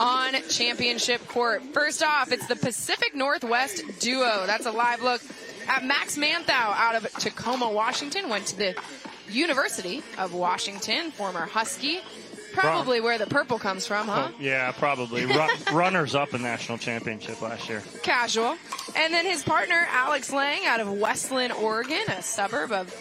on championship court. First off, it's the Pacific Northwest duo. That's a live look at Max Manthou out of Tacoma, Washington. Went to the University of Washington, former Husky. Probably where the purple comes from, huh? Oh, yeah, probably. Runners up in national championship last year. Casual. And then his partner, Alex Lange, out of Westland, Oregon, a suburb of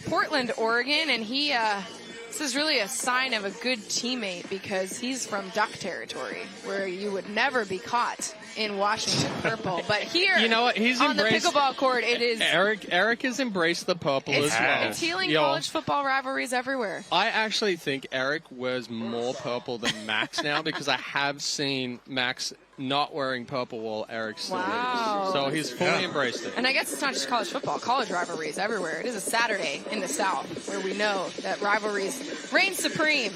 Portland, Oregon. And this is really a sign of a good teammate because he's from duck territory, where you would never be caught in Washington purple. But here, you know what? He's on the pickleball court, it is. Eric has embraced the purple as well. It's healing college football rivalries everywhere. I actually think Eric wears more purple than Max now because I have seen Max not wearing purple while Eric still is. So he's fully embraced it. And I guess it's not just college football. College rivalries everywhere. It is a Saturday in the South where we know that rivalries reign supreme.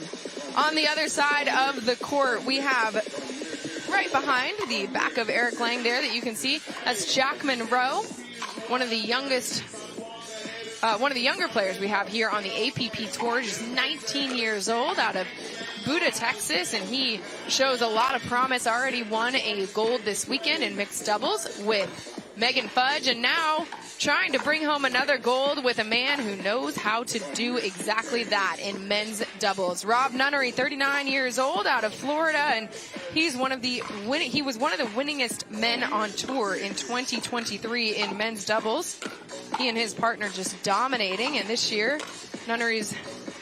On the other side of the court, we have right behind the back of Eric Lange there that you can see, that's Jack Munro, one of the younger players we have here on the APP Tour, just 19 years old, out of Buda, Texas, and he shows a lot of promise. Already won a gold this weekend in mixed doubles with Megan Fudge, and now trying to bring home another gold with a man who knows how to do exactly that in men's doubles. Rob Nunnery, 39 years old, out of Florida, and he was one of the winningest men on tour in 2023 in men's doubles. He and his partner just dominating, and this year Nunnery's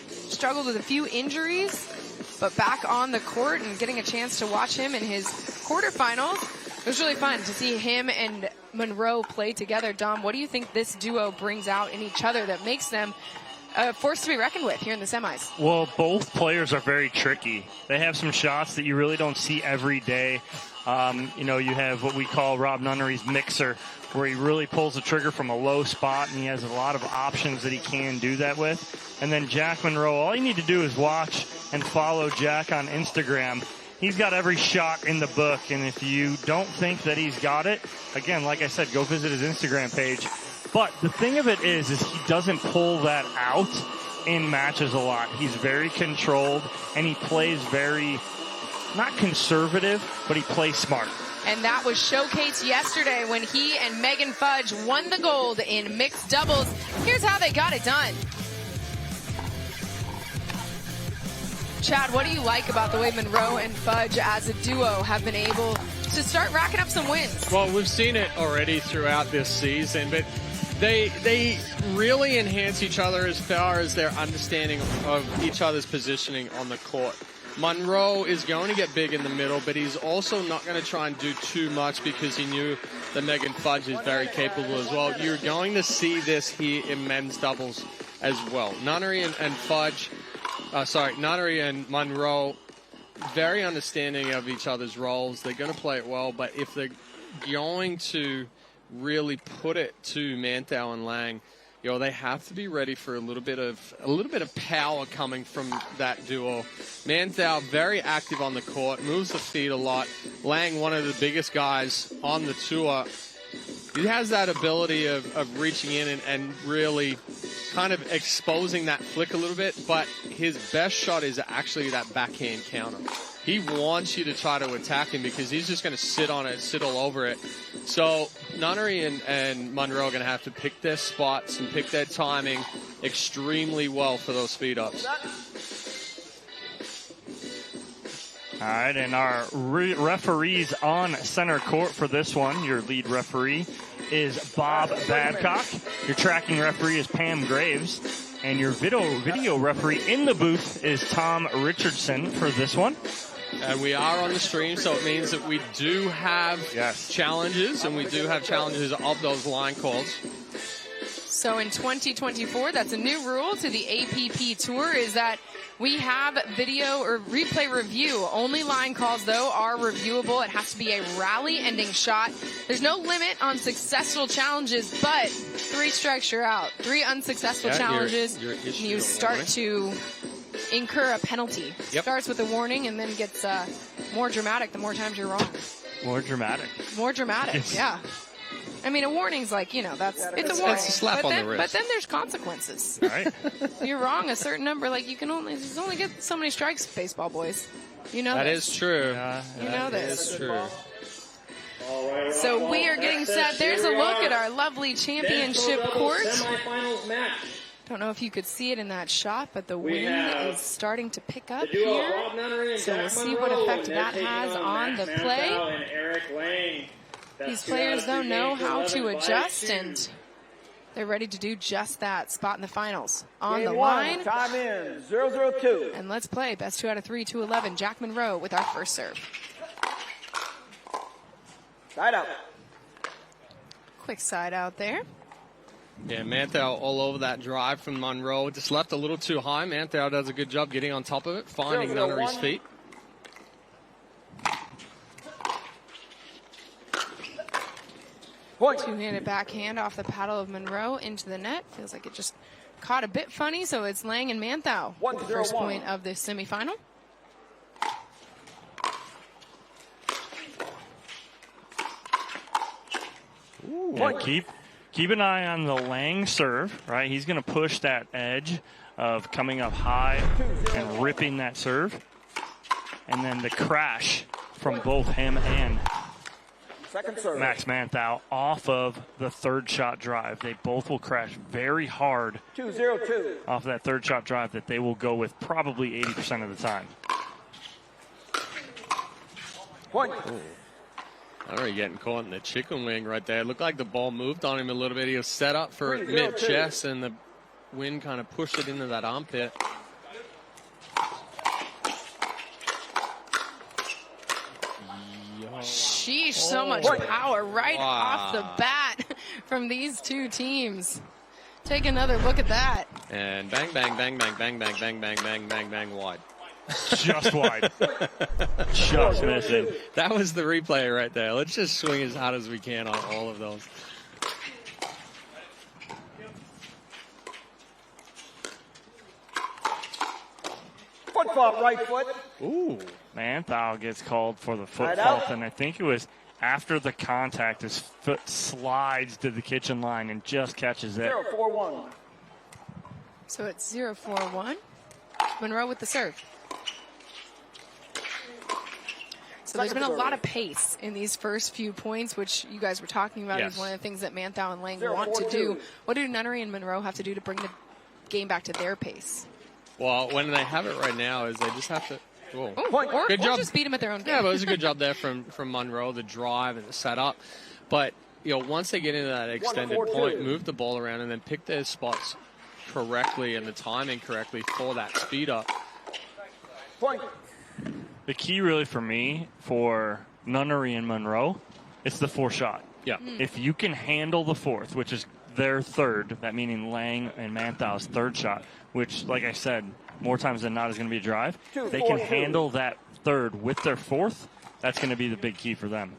struggled with a few injuries, but back on the court and getting a chance to watch him in his quarterfinals. It was really fun to see him and Munro play together. Dom, what do you think this duo brings out in each other that makes them a force to be reckoned with here in the semis? Well, both players are very tricky. They have some shots that you really don't see every day. You have what we call Rob Nunnery's mixer, where he really pulls the trigger from a low spot, and he has a lot of options that he can do that with. And then Jack Munro, all you need to do is watch and follow Jack on Instagram. He's got every shot in the book, and if you don't think that he's got it, again, like I said, go visit his Instagram page. But the thing of it is he doesn't pull that out in matches a lot. He's very controlled, and he plays very, not conservative, but he plays smart. And that was showcased yesterday when he and Megan Fudge won the gold in mixed doubles. Here's how they got it done. Chad, what do you like about the way Munro and Fudge as a duo have been able to start racking up some wins? Well, we've seen it already throughout this season, but they really enhance each other as far as their understanding of each other's positioning on the court. Munro is going to get big in the middle, but he's also not going to try and do too much because he knew that Megan Fudge is very capable as well. You're going to see this here in men's doubles as well. Nunnery and Munro, very understanding of each other's roles. They're going to play it well, but if they're going to really put it to Manthou and Lange, they have to be ready for a little bit of power coming from that duo. Manthou, very active on the court, moves the feet a lot. Lange, one of the biggest guys on the tour. He has that ability of reaching in and really kind of exposing that flick a little bit, but his best shot is actually that backhand counter. He wants you to try to attack him because he's just going to sit on it, sit all over it. So Nunnery and Munro are going to have to pick their spots and pick their timing extremely well for those speed ups. All right, and our referees on center court for this one, your lead referee is Bob Babcock. Your tracking referee is Pam Graves. And your video referee in the booth is Tom Richardson for this one. And we are on the stream, so it means that we do have challenges, and we do have challenges of those line calls. So in 2024, that's a new rule to the APP Tour, is that we have video or replay review. Only line calls, though, are reviewable. It has to be a rally-ending shot. There's no limit on successful challenges, but 3 strikes, you're out. 3 unsuccessful challenges, you start to incur a penalty. Yep. Starts with a warning and then gets more dramatic the more times you're wrong. More dramatic. More dramatic, yeah. I mean, a warning's like, it's a warning. That's a slap on the wrist. But then there's consequences. Right. You're wrong a certain number. Like, there's only get so many strikes, baseball boys. You know that this. is true. You know That this. is true. So we are getting set. There's a look at our lovely championship court. Semifinals match. Don't know if you could see it in that shot, but the wind have is starting to pick up The duo here. Rob Nunnery and So Jack we'll see Munro, what effect and they're that taking has on on the Max play. Manthou and Eric Lange. That's These 2 players, out though, of 2 know games, how 11 to by adjust, 2. and they're ready to do just that. Spot in the finals. On Game the one, line. time in, 0-0-2. And let's play. Best 2 out of 3, 2-11. Jack Munro with our first serve. Side out. Quick side out there. Yeah, Manthou all over that drive from Munro. Just left a little too high. Manthou does a good job getting on top of it, finding 0-0-1. Nunnery's feet. Point. Two-handed backhand off the paddle of Munro into the net. Feels like it just caught a bit funny, so it's Lange and Manthou with the first 1-0-1. point of this semifinal. Yeah, keep an eye on the Lange serve, right? He's going to push that edge of coming up high and ripping that serve. And then the crash from both him and Second serve. Max Manthou off of the third shot drive. They both will crash very hard 2-0-2. off that third shot drive that they will go with probably 80% of the time. Point. Nunnery getting caught in the chicken wing right there. It looked like the ball moved on him a little bit. He was set up for 3-0-2. mid-chest, and the wind kind of pushed it into that armpit. Sheesh, so much power right off the bat from these two teams. Take another look at that. And bang, bang, bang, bang, bang, bang, bang, bang, bang, bang, bang, wide. Just wide. Just missing. That was the replay right there. Let's just swing as hard as we can on all of those. Foot fault, right foot. Ooh. Manthou gets called for the foot Right fault, out. and I think it was after the contact, his foot slides to the kitchen line and just catches it. 0-4-1. So it's 0-4-1. Munro with the serve. So there's been a lot of pace in these first few points, which you guys were talking about Yes. is one of the things that Manthou and Lange 0-4-2. want to do. What do Nunnery and Munro have to do to bring the game back to their pace? Well, when they have it right now is they just have to... Whoa. Point. Or Good job. just beat them at their own game. Yeah, but it was a good job there from Munro, the drive and the setup. But, you know, once they get into that extended 1-4-2. point, move the ball around and then pick their spots correctly and the timing correctly for that speed up. Point. The key really for me, for Nunnery and Munro, it's the fourth shot. Yeah. If you can handle the fourth, which is their third, that meaning Lange and Manthou's third shot, which, like I said, more times than not is going to be a drive. If they can 2-4-2. handle that third with their fourth, that's going to be the big key for them.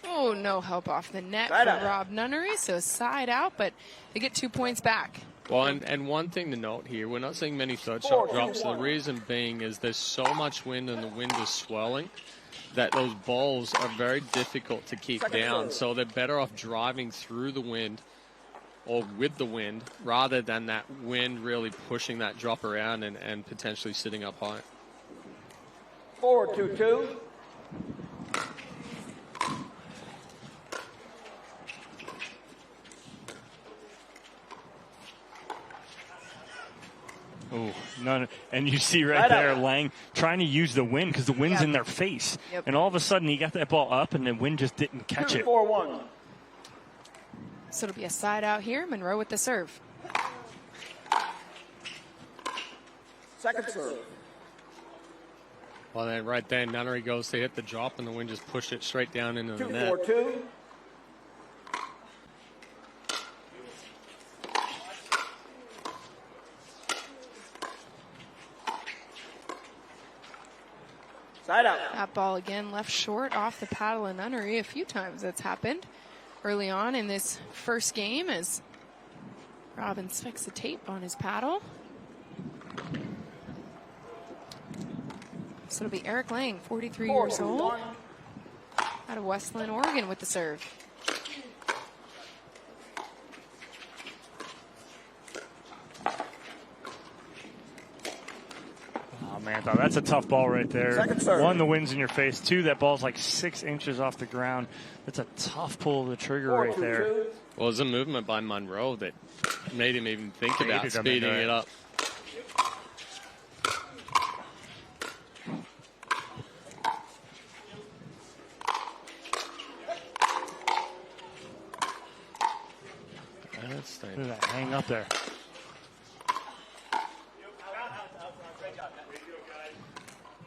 Oh, no help off the net Side for out. Rob Nunnery. So side out, but they get 2 points back. Well, and one thing to note here, we're not seeing many third shot drops. The reason being is there's so much wind and the wind is swelling that those balls are very difficult to keep Second down. serve. So they're better off driving through the wind or with the wind rather than that wind really pushing that drop around and potentially sitting up high. 4-2-2. Oh, none. And you see right Right there, out. Lange trying to use the wind because the wind's Yeah. in their face. Yep. And all of a sudden, he got that ball up, and the wind just didn't catch it. 2-4-1. So it'll be a side out here. Munro with the serve. Second serve. Well, then right there, Nunnery goes to hit the drop and the wind just pushed it straight down into the net. 2-4-2. Side out. That ball again left short off the paddle of Nunnery. A few times that's happened early on in this first game as Rob inspects the tape on his paddle. So it'll be Eric Lange, 43 years old, 4-2-1. out of Westland, Oregon with the serve. Manthou. That's a tough ball right there. Second serve. 1, the wind's in your face. 2, that ball's like 6 inches off the ground. That's a tough pull of the trigger right there. Well, it was a movement by Munro that made him even think about speeding it up. Look at that, hang up there.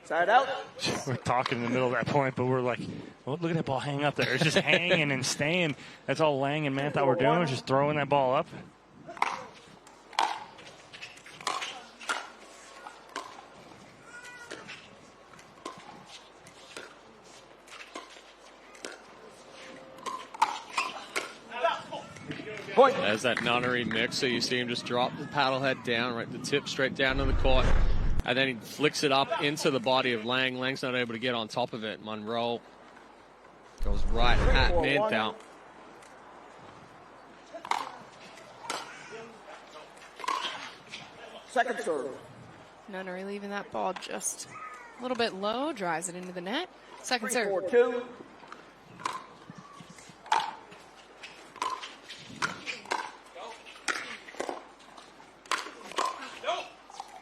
Side out. We're talking in the middle of that point, but we're like, well, look at that ball hang up there. It's just hanging and staying. That's all Lange and Manthou were doing, just throwing that ball up. Point. As that Nunnery mix, so you see him just drop the paddle head down, right, the tip straight down to the court, and then he flicks it up into the body of Lange. Lange's not able to get on top of it. Munro goes right at Manthou. Second serve. Nunnery leaving that ball just a little bit low, drives it into the net. Second serve. 3-4-2.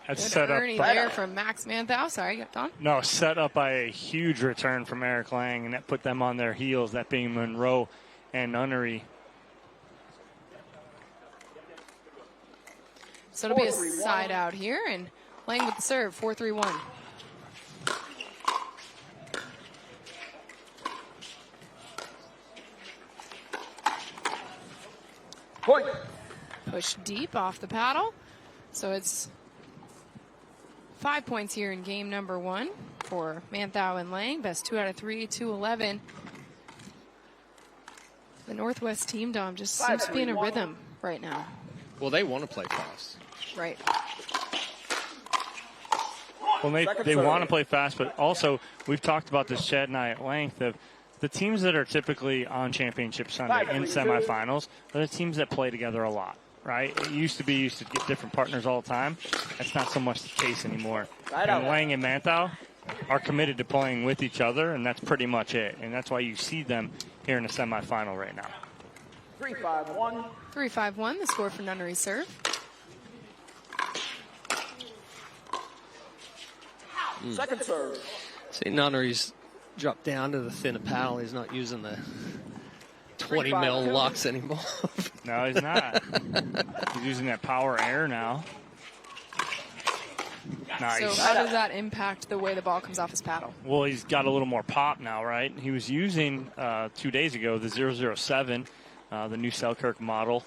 That's set up Ernie there from Max Manthou. Sorry, Don. No, set up by a huge return from Eric Lange, and that put them on their heels, that being Munro and Nunnery. So it'll be a side out here, and Lange with the serve, 4-3-1. Point. Push deep off the paddle. So it's 5 points here in game number 1 for Manthou and Lange. Best 2 out of 3, 2-11. The Northwest team, Dom, just seems to be in a rhythm right now. Well, they want to play fast. Right. Well, they want to play fast, but also we've talked about this, Chad and I, at length, of the teams that are typically on Championship Sunday in semifinals are the teams that play together a lot, right? It used to get different partners all the time. That's not so much the case anymore. And Lange and Manthou are committed to playing with each other, and that's pretty much it. And that's why you see them here in the semifinal right now. 3-5-1. 3-5-1, the score for Nunnery's serve. Second serve. See, Nunnery's dropped down to the thinner paddle. He's not using the 20 mil Lux anymore. No, he's not. He's using that power air now. Nice. So how does that impact the way the ball comes off his paddle? Well, he's got a little more pop now, right? He was using 2 days ago the 007, the new Selkirk model,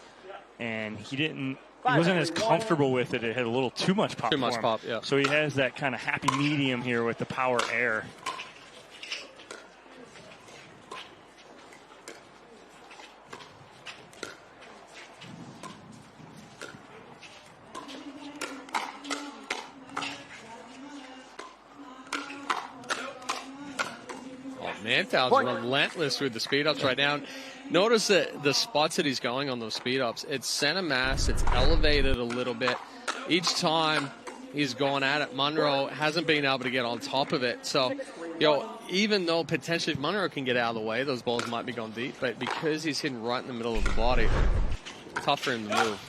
and he wasn't as comfortable with it. It had a little too much pop. Too much pop, yeah. So he has that kind of happy medium here with the power air. Manthou's relentless with the speed ups right now. Notice that the spots that he's going on those speed ups, it's center mass, it's elevated a little bit. Each time he's going at it, Munro hasn't been able to get on top of it. So, even though potentially Munro can get out of the way, those balls might be going deep, but because he's hitting right in the middle of the body, tough for him to move.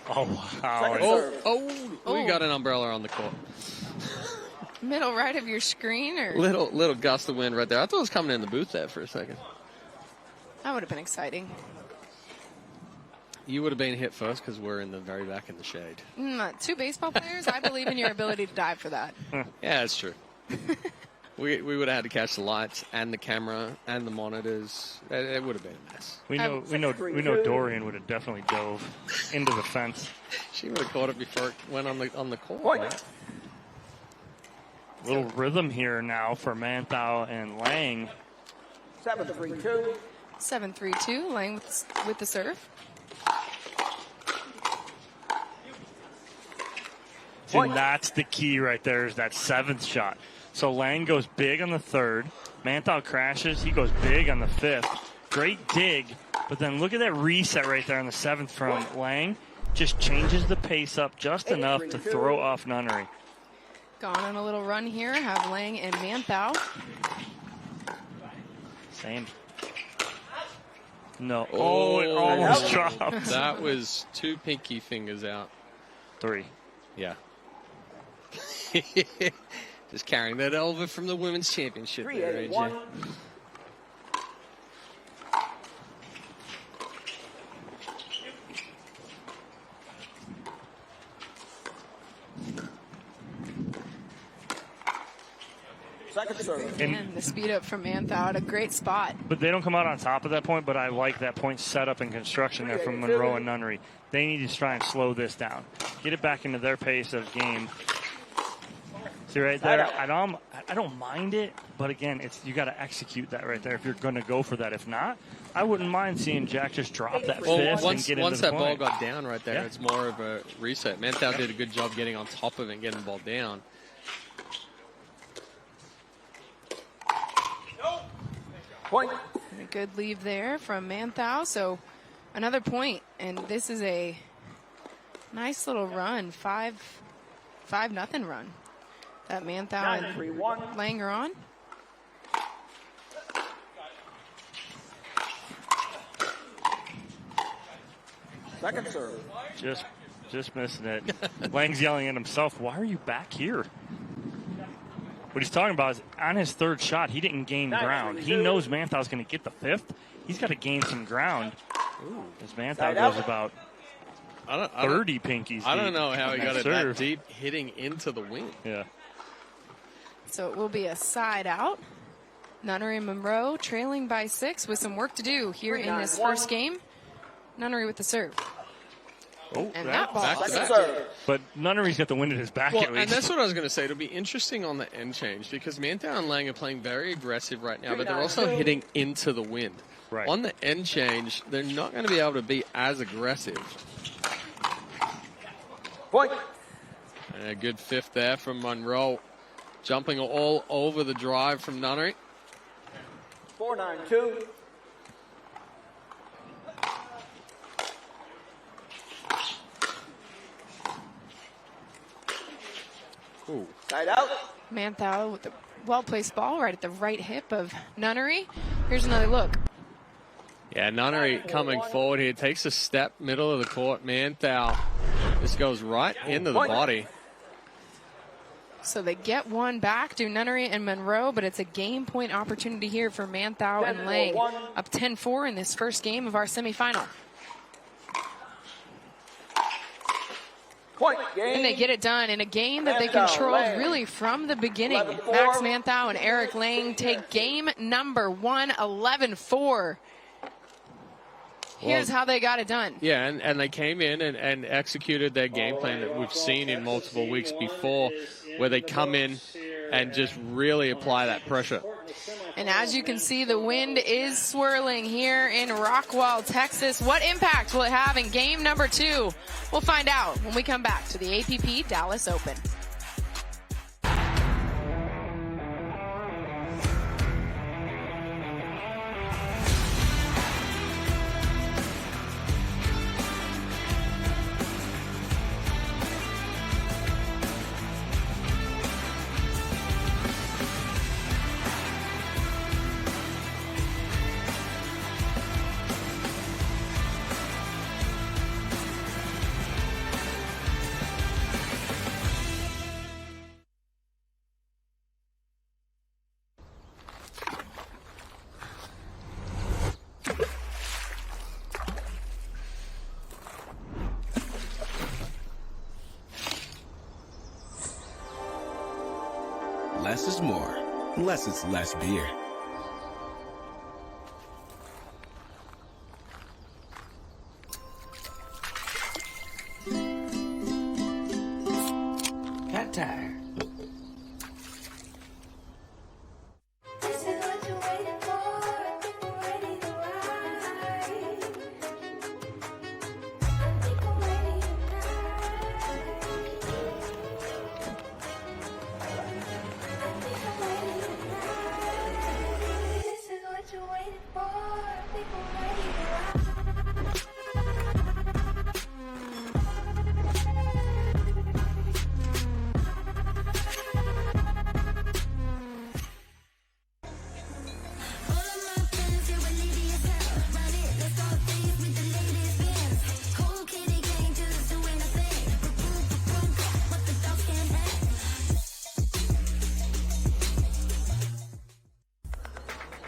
Oh, wow. We got an umbrella on the court. Middle right of your screen, or Little gust of wind right there. I thought it was coming in the booth there for a second. that would have been exciting. You would have been hit first because we're in the very back in the shade. 2 baseball players, I believe in your ability to dive for that. Yeah, that's true. we would have had to catch the lights and the camera and the monitors. It would have been a mess. We know Dorian would have definitely dove into the fence. She would have caught it before it went on the court. Point. Right? Little rhythm here now for Manthou and Lange. 7-3-2. 7-3-2, Lange with the serve. And that's the key right there, is that 7th shot. So Lange goes big on the 3rd. Manthou crashes. He goes big on the 5th. Great dig. But then look at that reset right there on the 7th from Lange. Just changes the pace up just enough to throw off Nunnery. Gone on a little run here. Have Lange and Manthou. Same. No. Oh, it almost dropped. That was 2 pinky fingers out. 3. Yeah. Just carrying that over from the women's championship there, AJ. 3-8-1. Second serve. And the speed up from Manthou at a great spot. But they don't come out on top of that point, but I like that point set up and construction there from Munro and Nunnery. They need to try and slow this down. Get it back into their pace of game. See right there, I don't mind it, but again, you got to execute that right there if you're going to go for that. If not, I wouldn't mind seeing Jack just drop that fifth and get into the once that ball point. got down right there, it's more of a reset. Manthou did a good job getting on top of it and getting the ball down. Point. A good leave there from Manthou. So another point, and this is a nice little run, 5-0 run that Manthou and 9-3-1. Lange are on. Second serve. Just missing it. Lange's yelling at himself, why are you back here? What he's talking about is on his third shot, he didn't gain ground. He knows Manthou's going to get the fifth. He's got to gain some ground. As Manthou goes about 30 pinkies. I don't know how he got it that serve. deep, hitting into the wind. Yeah. So it will be a side out. Nunnery and Munro trailing by 6 with some work to do here in this first game. Nunnery with the serve. Oh, And that ball. back to Second back. serve. But Nunnery's got the wind at his back Well, at least. and that's what I was going to say. It'll be interesting on the end change because Manthou and Lange are playing very aggressive right now, but they're also hitting into the wind. Right. On the end change, they're not going to be able to be as aggressive. Point. And a good fifth there from Munro, jumping all over the drive from Nunnery. 4-9-2. Ooh. Side out. Manthou with the well-placed ball right at the right hip of Nunnery. Here's another look. Yeah, Nunnery coming forward here, takes a step, middle of the court. Manthou, this goes right into the body. So they get one back, do Nunnery and Munro, but it's a game point opportunity here for Manthou and Lange. Up 10-4 in this first game of our semifinal. Point. Game. And they get it done in a game that they Manthou, controlled Lange. really from the beginning. 11-4. Max Manthou and Eric Lange take game number 1, 11-4. Here's how they got it done. Yeah, and they came in and executed their game plan that we've seen in multiple weeks before, where they come in and just really apply that pressure. And as you can see, the wind is swirling here in Rockwall, Texas. What impact will it have in game number 2? We'll find out when we come back to the APP Dallas Open. Less is more, unless it's less beer. Cat tire. This is what you're waiting for. I think we're ready to ride. I think we're ready tonight.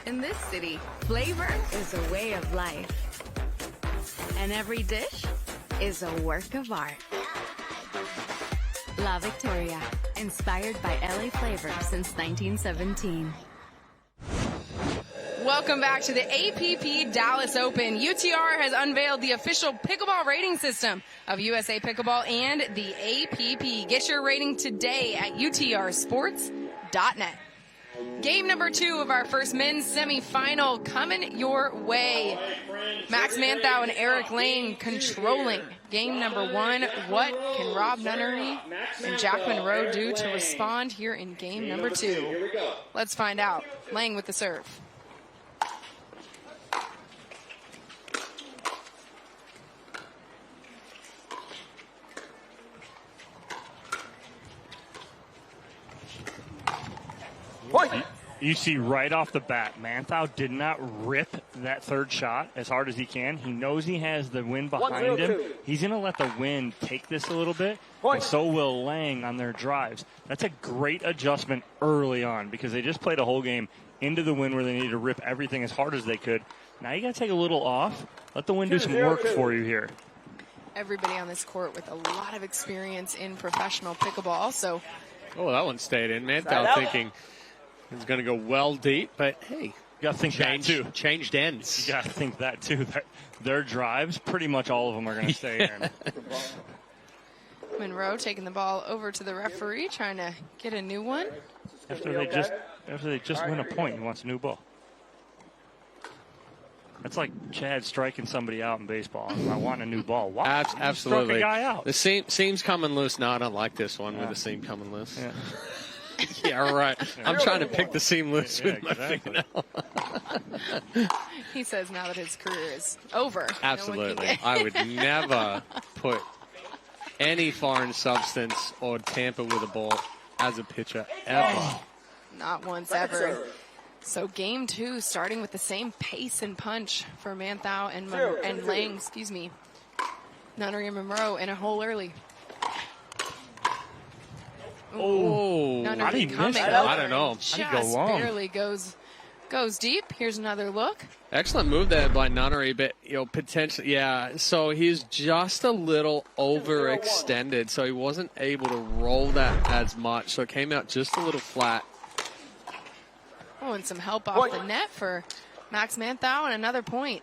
In this city, flavor is a way of life. And every dish is a work of art. La Victoria, inspired by LA flavor since 1917. Welcome back to the APP Dallas Open. UTR has unveiled the official pickleball rating system of USA Pickleball and the APP. Get your rating today at utrsports.net. Game number 2 of our first men's semifinal coming your way. Max Manthou and Eric Lange controlling game number 1. What can Rob Nunnery and Jack Munro do to respond here in game number 2? Let's find out. Lange with the serve. Point. You see right off the bat, Manthou did not rip that third shot as hard as he can. He knows he has the wind behind him. He's going to let the wind take this a little bit, and so will Lange on their drives. That's a great adjustment early on because they just played a whole game into the wind where they needed to rip everything as hard as they could. Now you got to take a little off. Let the wind do some work for you here. Everybody on this court with a lot of experience in professional pickleball, so... Oh, that one stayed in. Manthou thinking it's going to go well deep, but hey, you got to think that too. Changed ends. You got to think that too. Their drives, pretty much all of them are going to stay in. Munro taking the ball over to the referee, trying to get a new one. After they just win a point, he wants a new ball. That's like Chad striking somebody out in baseball. I want a new ball. Wow. Absolutely. Struck a guy out. The seam's coming loose. No, I don't like this one with the seam coming loose. Yeah. Yeah, right. I'm trying to pick the seam loose with my exactly. fingernail. He says now that his career is over. Absolutely. I would never put any foreign substance or tamper with a ball as a pitcher, ever. Not once ever. So game 2 starting with the same pace and punch for Manthou and Lange, Nunnery and Munro in a hole early. Oh, Nunnery how did he miss coming that? over I don't know. Just How did he go long? barely goes deep. Here's another look. Excellent move there by Nunnery, but potentially, yeah. So he's just a little overextended, so he wasn't able to roll that as much. So it came out just a little flat. Oh, and some help off the net for Max Manthou, and another point.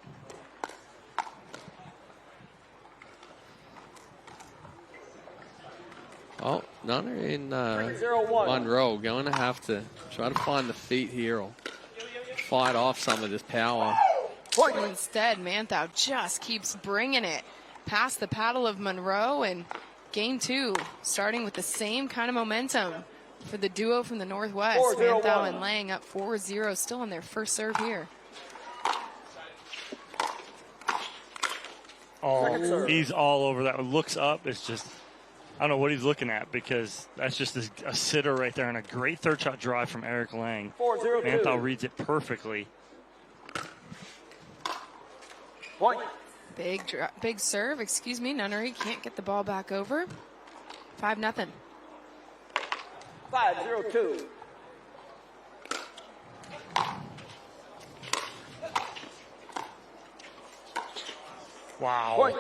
Oh, Nunnery and Munro going to have to try to find the feet here or fight off some of this power. And instead, Manthou just keeps bringing it past the paddle of Munro, and game 2 starting with the same kind of momentum for the duo from the Northwest. Manthou and Lange up 4-0, still on their first serve here. Oh, he's all over that. Looks up. It's just, I don't know what he's looking at because that's just a sitter right there and a great third shot drive from Eric Lange. Manthou reads it perfectly. Point. Big serve, Nunnery can't get the ball back over. 5-0. 5-0-2. Wow.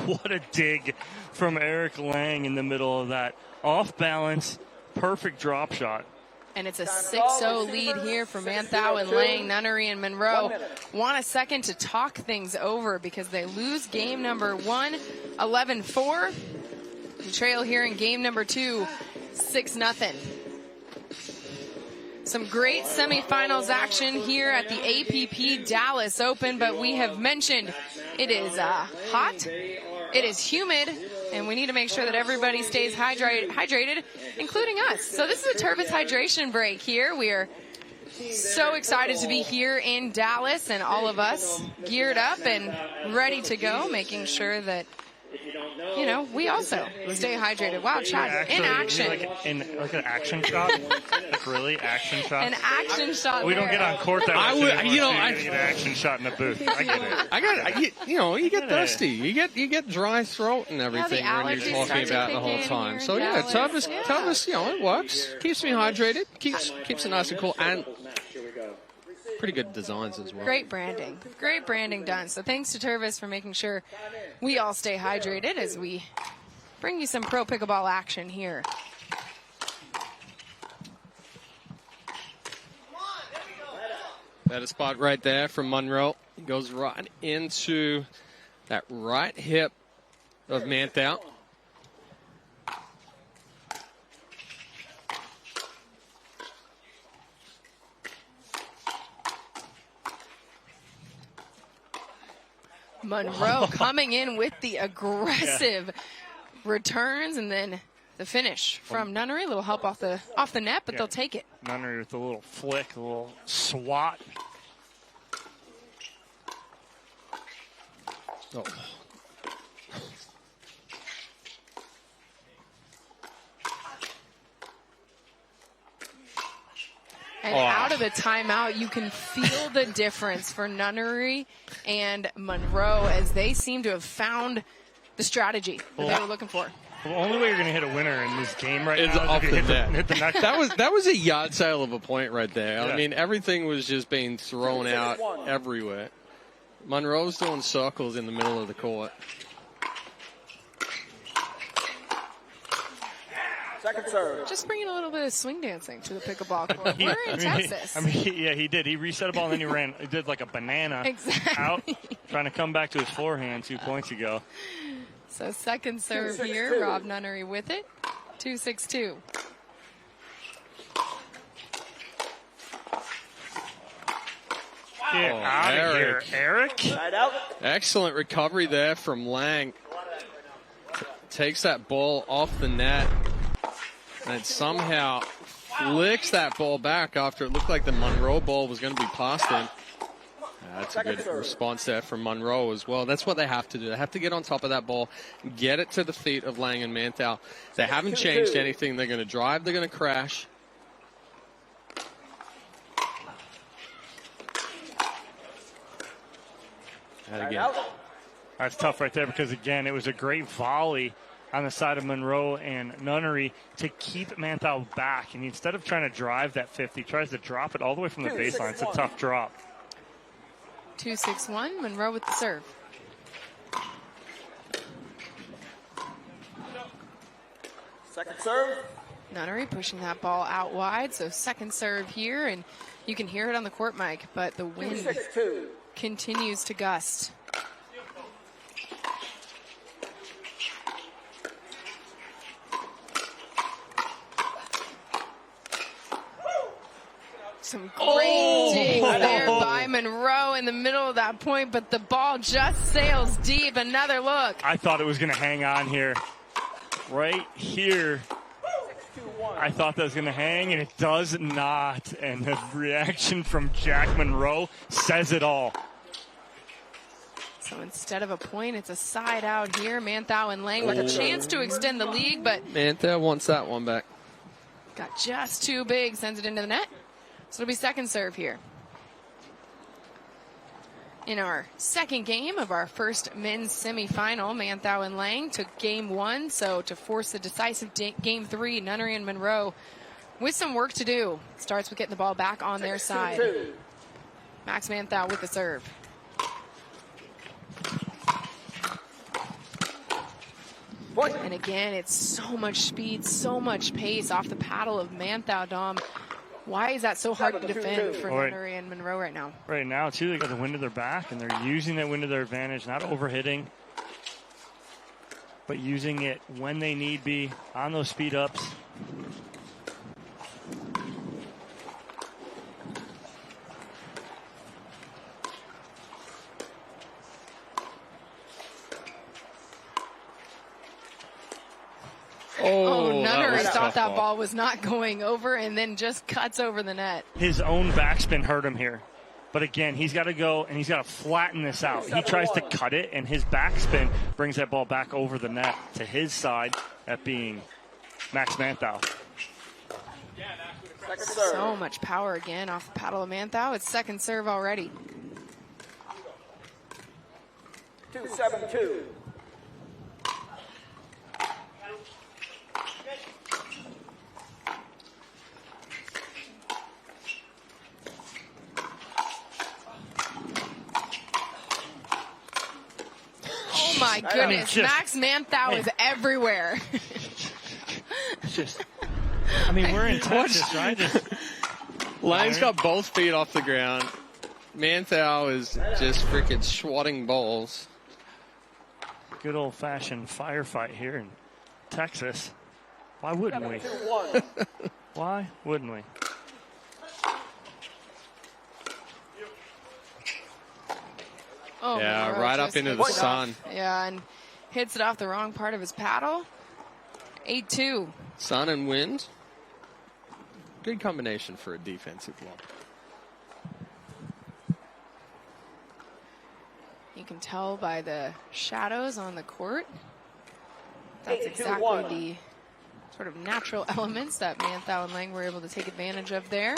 What a dig from Eric Lange in the middle of that. Off balance, perfect drop shot. And it's a 6-0 lead here for Manthou and Lange. Nunnery and Munro want a second to talk things over because they lose game number 1, 11-4. The trail here in game number 2, 6-0. Some great semifinals action here at the APP Dallas Open, but we have mentioned it is hot, it is humid, and we need to make sure that everybody stays hydrated, including us. So this is a Tervis hydration break here. We are so excited to be here in Dallas, and all of us geared up and ready to go, making sure that we also stay hydrated. Wow, Chad, in action. Like an action shot? Like really, action shot? An action shot. We don't get on court that much. I would, anymore, I get an action shot in the booth. I get it. You get thirsty. You get dry throat and everything when you're talking about it the whole time. So yeah, Tervis, it works. Keeps me hydrated. Keeps it nice and cool. And Pretty good designs as well. Great branding done. So thanks to Tervis for making sure we all stay hydrated as we bring you some pro pickleball action here. That a spot right there from Munro. He goes right into that right hip of Manthou. Munro coming in with the aggressive returns, and then the finish from Nunnery. A little help off the net, but they'll take it. Nunnery with a little flick, a little swat. Oh. And out of the timeout, you can feel the difference for Nunnery and Munro as they seem to have found the strategy that they were looking for. The only way you're going to hit a winner in this game right It's now is off if you the net. hit the net. That was a yard sale of a point right there. Yeah. I mean, everything was just being thrown out everywhere. Munro's doing circles in the middle of the court. Second serve. Just bringing a little bit of swing dancing to the pickleball court. We're in Texas. He did. He reset a ball and then he ran. He did like a banana out, trying to come back to his forehand 2 points ago. So second serve here. Rob Nunnery with it. 2-6-2. Get out of here, Eric. Side out. Excellent recovery there from Lange. Takes that ball off the net and somehow flicks that ball back after it looked like the Munro ball was going to be past him. That's a good response there from Munro as well. That's what they have to do. They have to get on top of that ball, get it to the feet of Lange and Manthou. They haven't changed anything. They're going to drive. They're going to crash. And again. That's tough right there because, again, it was a great volley on the side of Munro and Nunnery to keep Manthou back. And instead of trying to drive that 50, he tries to drop it all the way from the baseline. It's a tough drop. 2-6-1. Munro with the serve. Second serve. Nunnery pushing that ball out wide. So second serve here, and you can hear it on the court mic, but the wind 6-2. continues to gust. Some great digs there by Munro in the middle of that point, but the ball just sails deep. Another look. I thought it was going to hang on here. Right here. I thought that was going to hang, and it does not. And the reaction from Jack Munro says it all. So instead of a point, it's a side out here. Manthou and Lange with a chance to extend the lead, but Manthou wants that one back. got just too big, sends it into the net. So it'll be second serve here. In our second game of our first men's semifinal, Manthou and Lange took game one. So to force the decisive game three, Nunnery and Munro with some work to do. Starts with getting the ball back on their side. Max Manthou with the serve. And again, it's so much speed, so much pace off the paddle of Manthou, Dom. Why is that so hard to defend for Nunnery and Munro right now? Right now, too, they got the wind of their back, and they're using that wind to their advantage, not overhitting, but using it when they need be on those speed ups. Oh, Nunnery thought that ball. ball was not going over and then just cuts over the net. His own backspin hurt him here. But again, he's got to go and he's got to flatten this out. He tries to cut it, and his backspin brings that ball back over the net to his side, that being Max Manthou. So much power again off the paddle of Manthou. It's second serve already. 2-7-2. my goodness. Max Manthou is everywhere. We're in Texas, right? Lange's got both feet off the ground. Manthou is just freaking swatting balls. Good old-fashioned firefight here in Texas. Why wouldn't we? Why wouldn't we? Oh, Yeah, Munro right just up into the hits it sun. off. Yeah, and hits it off the wrong part of his paddle. 8-2. Sun and wind. Good combination for a defensive lob. You can tell by the shadows on the court. That's exactly the sort of natural elements that Manthou and Lange were able to take advantage of there.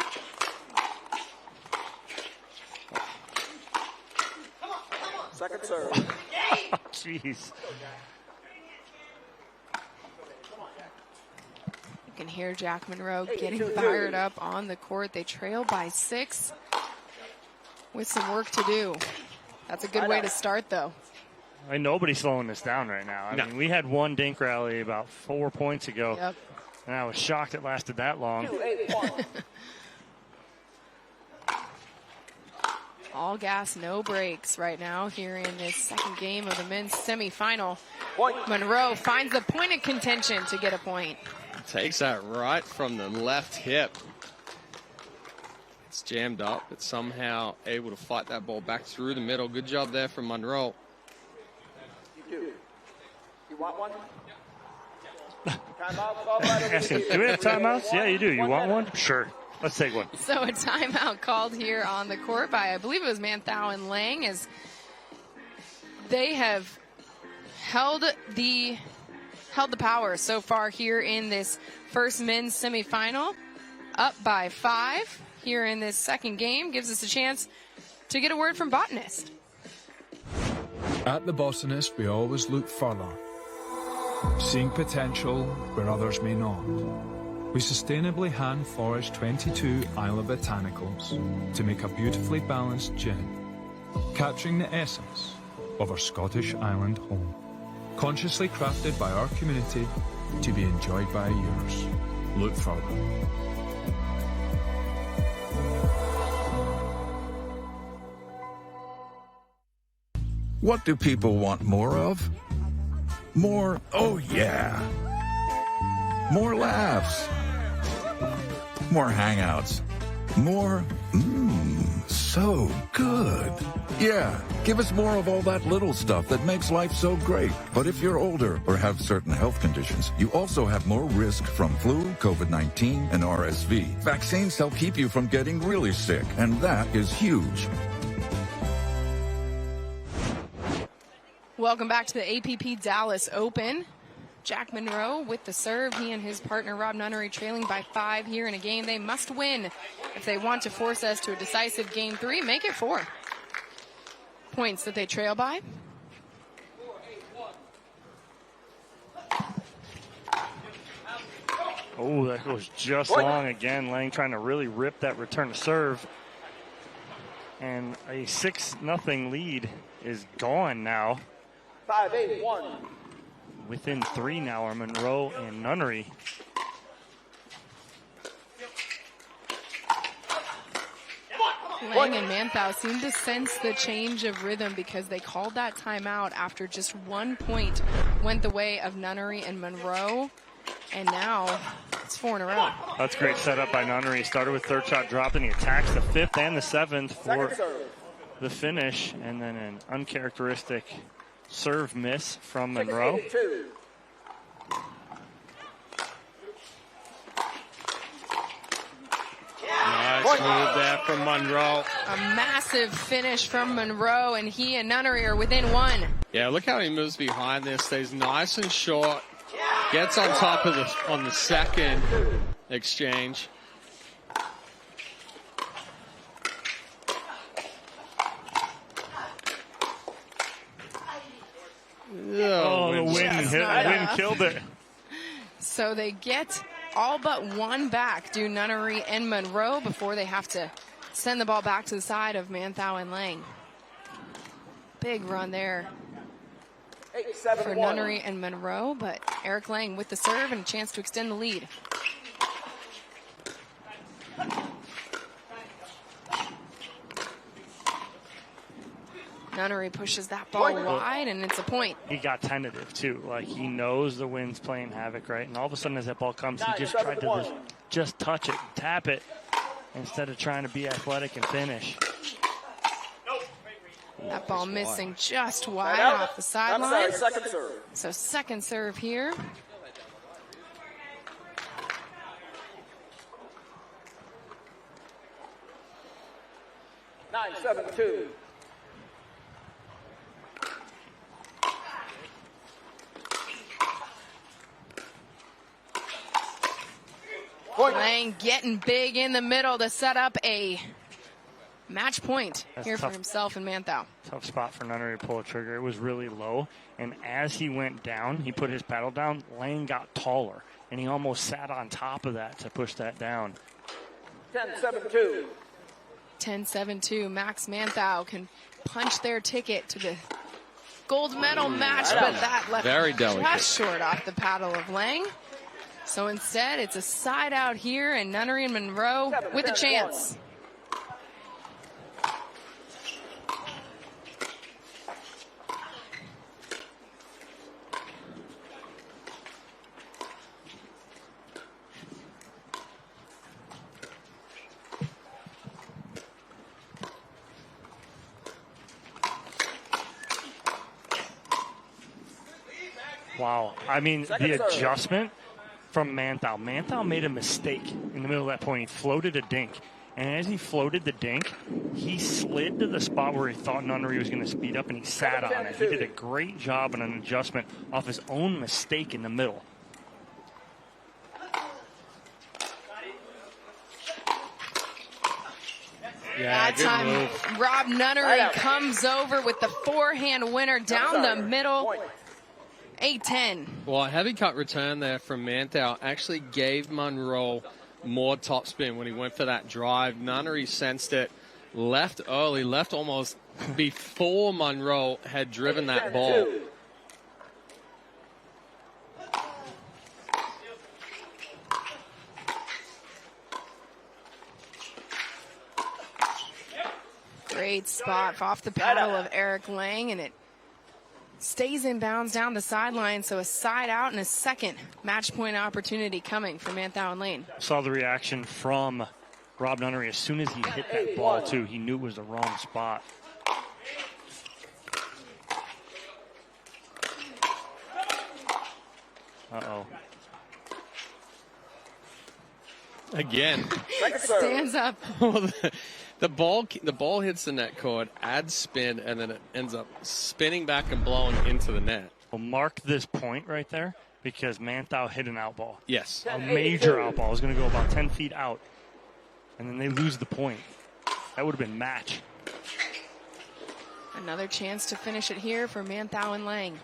Second serve. Oh, jeez. You can hear Jack Munro getting fired up on the court. They trail by 6 with some work to do. That's a good way to start, though. Nobody's slowing this down right now. I mean, we had one dink rally about 4 points ago, and I was shocked it lasted that long. All gas, no brakes right now here in this second game of the men's semifinal. Munro finds the point of contention to get a point. Takes that right from the left hip. It's jammed up, but somehow able to fight that ball back through the middle. Good job there from Munro. You want one? Do we have timeouts? Yeah, you do. You want one? Sure. Let's take one. So a timeout called here on the court by, I believe it was Manthou and Lange, as they have held the power so far here in this first men's semifinal. Up by 5 here in this second game. Gives us a chance to get a word from Botanist. At The Botanist, we always look further, seeing potential where others may not. We sustainably hand forage 22 Isla botanicals to make a beautifully balanced gin, capturing the essence of our Scottish island home. Consciously crafted by our community to be enjoyed by yours. Look further. What do people want more of? More, oh yeah. More laughs. More hangouts. More, so good. Yeah, give us more of all that little stuff that makes life so great. But if you're older or have certain health conditions, you also have more risk from flu, COVID-19, and RSV. Vaccines help keep you from getting really sick, and that is huge. Welcome back to the APP Dallas Open. Jack Munro with the serve. He and his partner Rob Nunnery trailing by 5 here in a game they must win if they want to force us to a decisive game 3. Make it 4 points that they trail by. Oh, that goes just long again. Lange trying to really rip that return to serve. And a 6-0 lead is gone now. 5-8-1. Within 3 now are Munro and Nunnery. Lange and Manthou seem to sense the change of rhythm because they called that timeout after just 1 point went the way of Nunnery and Munro. And now it's 4 in a row. That's great setup by Nunnery. He started with third shot drop, and he attacks the 5th and the 7th for the finish. And then an uncharacteristic serve miss from Munro. Nice move there from Munro. A massive finish from Munro, and he and Nunnery are within 1. Yeah, look how he moves behind there. Stays nice and short. Gets on top of on the second exchange. Oh, the wind killed it. So they get all but 1 back, do Nunnery and Munro, before they have to send the ball back to the side of Manthou and Lange. Big run there for Nunnery and Munro, but Eric Lange with the serve and a chance to extend the lead. Nunnery pushes that ball wide, and it's a point. He got tentative, too. Like, he knows the wind's playing havoc, right? And all of a sudden, as that ball comes, he just tried to just touch it, tap it, instead of trying to be athletic and finish. That ball missing just wide off the sideline. Second serve. So second serve here. Nine, 7-2. Lange getting big in the middle to set up a match point here for himself and Manthou. Tough spot for Nunnery to pull a trigger. It was really low, and as he went down, he put his paddle down, Lange got taller, and he almost sat on top of that to push that down. 10-7-2. 10-7-2. Max Manthou can punch their ticket to the gold medal match, but that left Very delicate. just short off the paddle of Lange. So instead, it's a side out here, and Nunnery and Munro with a chance. Wow. I mean, the adjustment from Manthou. Manthou made a mistake in the middle of that point. He floated a dink. And as he floated the dink, he slid to the spot where he thought Nunnery was going to speed up, and he sat on it. He did a great job on an adjustment off his own mistake in the middle. That time, Rob Nunnery comes over with the forehand winner down the middle. 8-10. Well, a heavy cut return there from Manthou actually gave Munro more topspin when he went for that drive. Nunnery sensed it, left early, left almost before Munro had driven that ball. Great spot off the paddle of Eric Lange, and it stays in bounds down the sideline, so a side out and a second match point opportunity coming for Manthou and Lane. Saw the reaction from Rob Nunnery as soon as he hit that ball, too. He knew it was the wrong spot. Uh-oh. Again. Stands up. The ball hits the net cord, adds spin, and then it ends up spinning back and blowing into the net. Well, mark this point right there, because Manthou hit an out ball. Yes. A major out ball. It was going to go about 10 feet out. And then they lose the point. That would have been match. Another chance to finish it here for Manthou and Lange.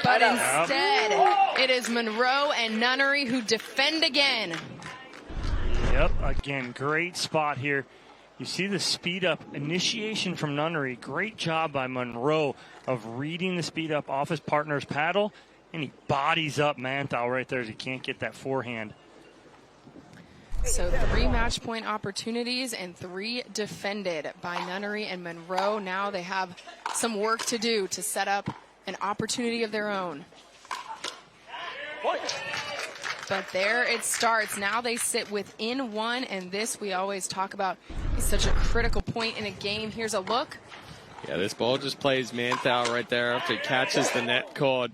But instead, it is Munro and Nunnery who defend again. Yep, again, great spot here. You see the speed up initiation from Nunnery. Great job by Munro of reading the speed up off his partner's paddle, and he bodies up Manthou right there as he can't get that forehand. So 3 match point opportunities and 3 defended by Nunnery and Munro. Now they have some work to do to set up an opportunity of their own. But there it starts. Now they sit within 1, and this we always talk about is such a critical point in a game. Here's a look. Yeah, this ball just plays Manthou right there after it catches the net cord.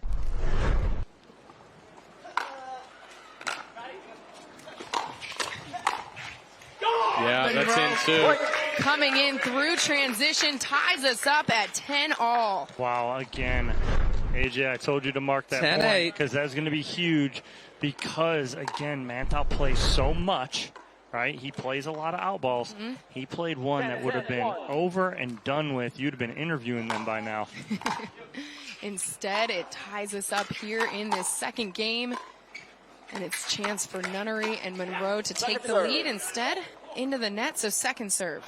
Yeah, that's in too. Coming in through transition, ties us up at 10-all. Wow, again, AJ, I told you to mark that 10-8. point because that's going to be huge because, again, Manthou plays so much right? He plays a lot of out balls. He played one that would have been over and done with. You'd have been interviewing them by now. Instead, it ties us up here in this second game. And it's chance for Nunnery and Munro to take the lead instead into the net. So second serve.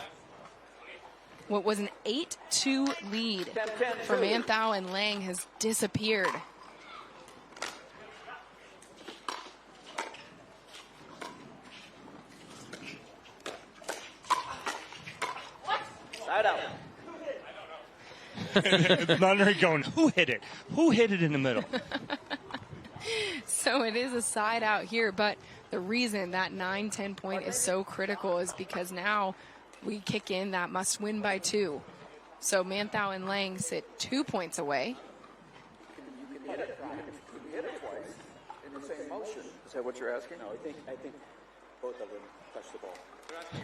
What was an 8-2 lead for Manthou and Lange has disappeared. Side out. Nunnery going, who hit it? Who hit it in the middle? So it is a side out here, but the reason that 9-10 point is so critical is because now we kick in that must win by 2. So Manthou and Lange sit 2 points away. You can hit it twice in the same motion. Is that what you're asking? No, I think both of them touched the ball.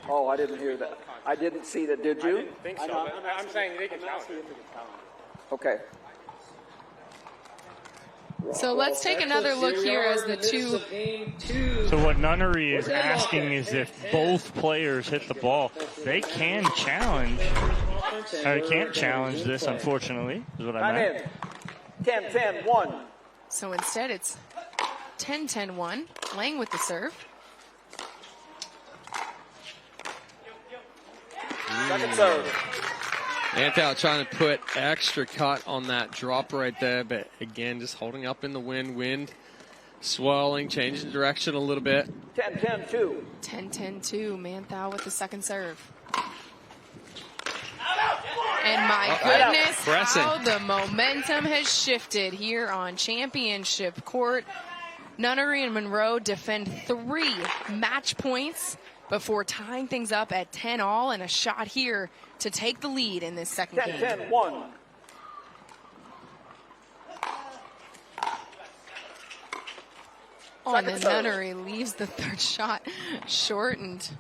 Oh, I didn't hear that. I didn't see that. Did you? I didn't think so. I'm saying they can challenge it. Okay. So let's take another look here as the two. So what Nunnery is asking is if both players hit the ball, they can challenge. Or they can't challenge this, unfortunately, is what I meant. 10-10-1. So instead it's 10-10-1. Lange with the serve. Second serve. Manthou trying to put extra cut on that drop right there, but again, just holding up in the wind swirling, changing direction a little bit. 10-10-2. 10-10-2. Manthou with the second serve. And my goodness, how the momentum has shifted here on championship court. Nunnery and Munro defend 3 match points before tying things up at 10-all, and a shot here to take the lead in this second game. 10-10-1. Oh, and then Nunnery leaves the third shot shortened.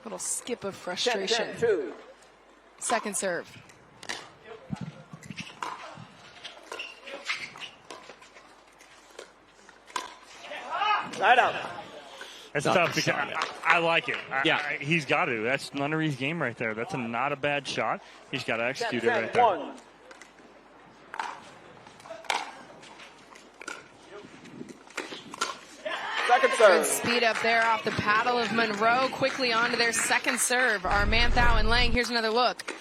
Little skip of frustration. 10-10-2. Second serve. Side out. That's tough because I like it. Yeah. He's got to. That's Nunnery's game right there. That's not a bad shot. He's got to execute it right there. Second serve. Good speed up there off the paddle of Munro. Quickly on to their second serve are Manthou and Lange. Here's another look.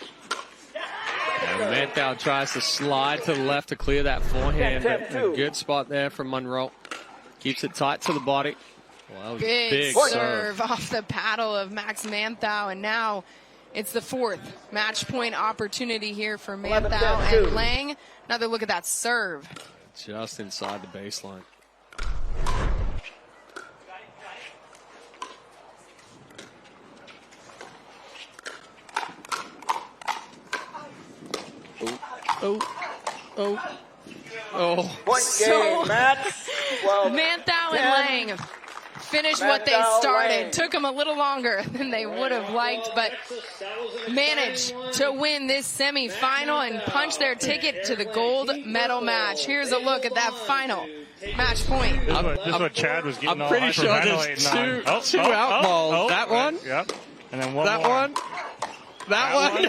And Manthou tries to slide to the left to clear that forehand. But a good spot there from Munro. Keeps it tight to the body. Well, that was big serve serve off the paddle of Max Manthou, and now it's the 4th match point opportunity here for Manthou and Lange. Another look at that serve. Just inside the baseline. Oh. Point game, Matt. Well, Manthou and Lange finished what they started. Took them a little longer than they would have liked, but managed to win this semifinal and punch their ticket to the gold medal match. Here's a look at that final match point. This is what Chad was getting I'm pretty sure there's two out balls. That one? Yep. And then one that more. one? That one?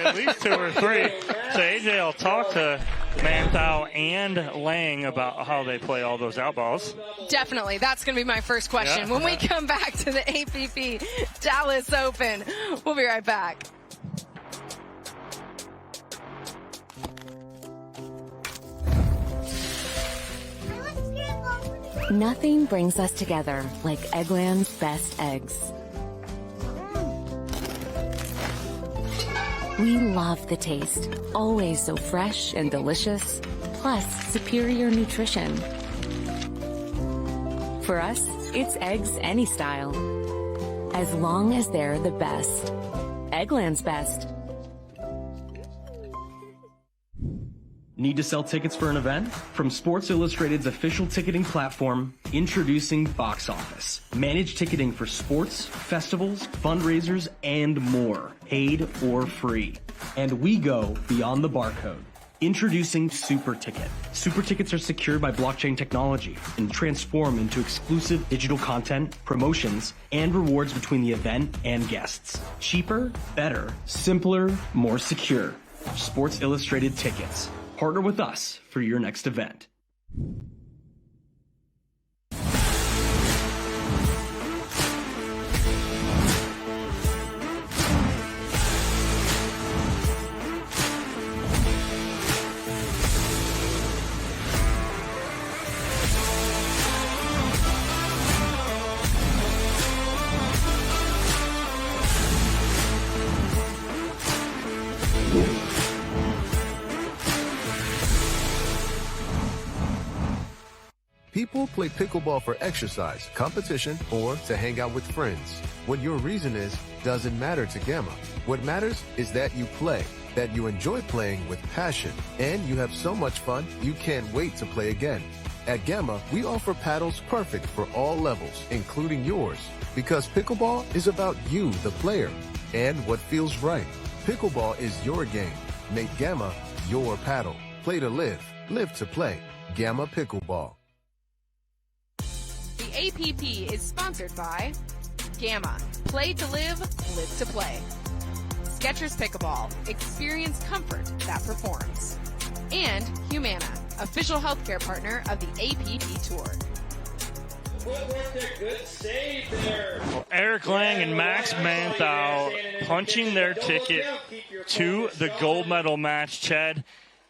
At least 2 or 3. So AJ will talk to Manthou and Lange about how they play all those out balls. Definitely. That's going to be my first question. When we come back to the APP Dallas Open, we'll be right back. Nothing brings us together like Eggland's best eggs. We love the taste, always so fresh and delicious, plus superior nutrition. For us, it's eggs any style, as long as they're the best. Eggland's best. Need to sell tickets for an event? From Sports Illustrated's official ticketing platform, introducing Box Office. Manage ticketing for sports, festivals, fundraisers, and more, paid or free. And we go beyond the barcode. Introducing Super Ticket. Super Tickets are secured by blockchain technology and transform into exclusive digital content, promotions, and rewards between the event and guests. Cheaper, better, simpler, more secure. Sports Illustrated Tickets. Partner with us for your next event. People play pickleball for exercise, competition, or to hang out with friends. What your reason is doesn't matter to Gamma. What matters is that you play, that you enjoy playing with passion, and you have so much fun you can't wait to play again. At Gamma, we offer paddles perfect for all levels, including yours, because pickleball is about you, the player, and what feels right. Pickleball is your game. Make Gamma your paddle. Play to live, live to play. Gamma Pickleball. The APP is sponsored by Gamma. Play to live, live to play. Skechers Pickleball. Experience comfort that performs. And Humana, official healthcare partner of the APP Tour. Good save there. Well, Eric Lange and Max Manthou punching their ticket to the gold medal match. Chad,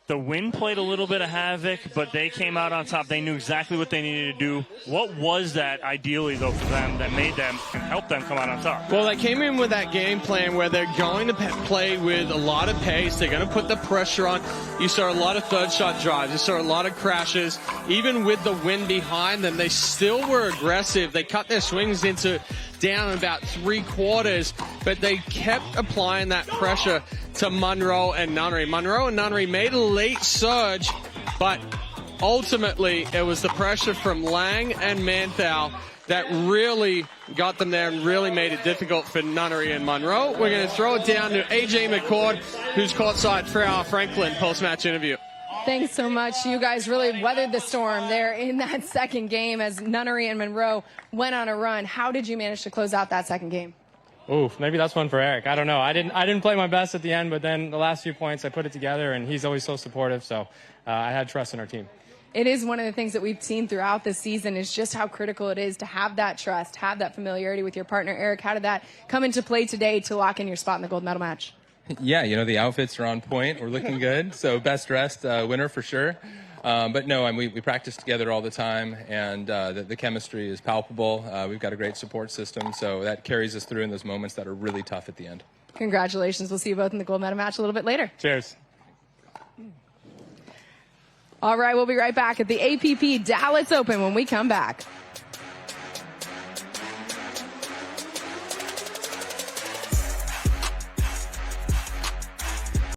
the wind played a little bit of havoc, but they came out on top. They knew exactly what they needed to do. What was that ideally, though, for them that made them and helped them come out on top? Well, they came in with that game plan where they're going to play with a lot of pace. They're going to put the pressure on. You saw a lot of third shot drives. You saw a lot of crashes. Even with the wind behind them, they still were aggressive. They cut their swings into down about 3/4, but they kept applying that pressure to Munro and Nunnery. Munro and Nunnery made a late surge, but ultimately it was the pressure from Lange and Manthou that really got them there and really made it difficult for Nunnery and Munro. We're going to throw it down to AJ McCord, who's courtside for our Franklin post-match interview. Thanks so much. You guys really weathered the storm there in that second game as Nunnery and Munro went on a run. How did you manage to close out that second game? Oof, maybe that's one for Eric. I don't know. I didn't play my best at the end, but then the last few points I put it together, and he's always so supportive, so I had trust in our team. It is one of the things that we've seen throughout this season is just how critical it is to have that trust, have that familiarity with your partner. Eric, how did that come into play today to lock in your spot in the gold medal match? Yeah, the outfits are on point. We're looking good. So best dressed winner for sure. But no, we practice together all the time, and the chemistry is palpable. We've got a great support system, so that carries us through in those moments that are really tough at the end. Congratulations. We'll see you both in the gold medal match a little bit later. Cheers. All right, we'll be right back at the APP Dallas Open when we come back.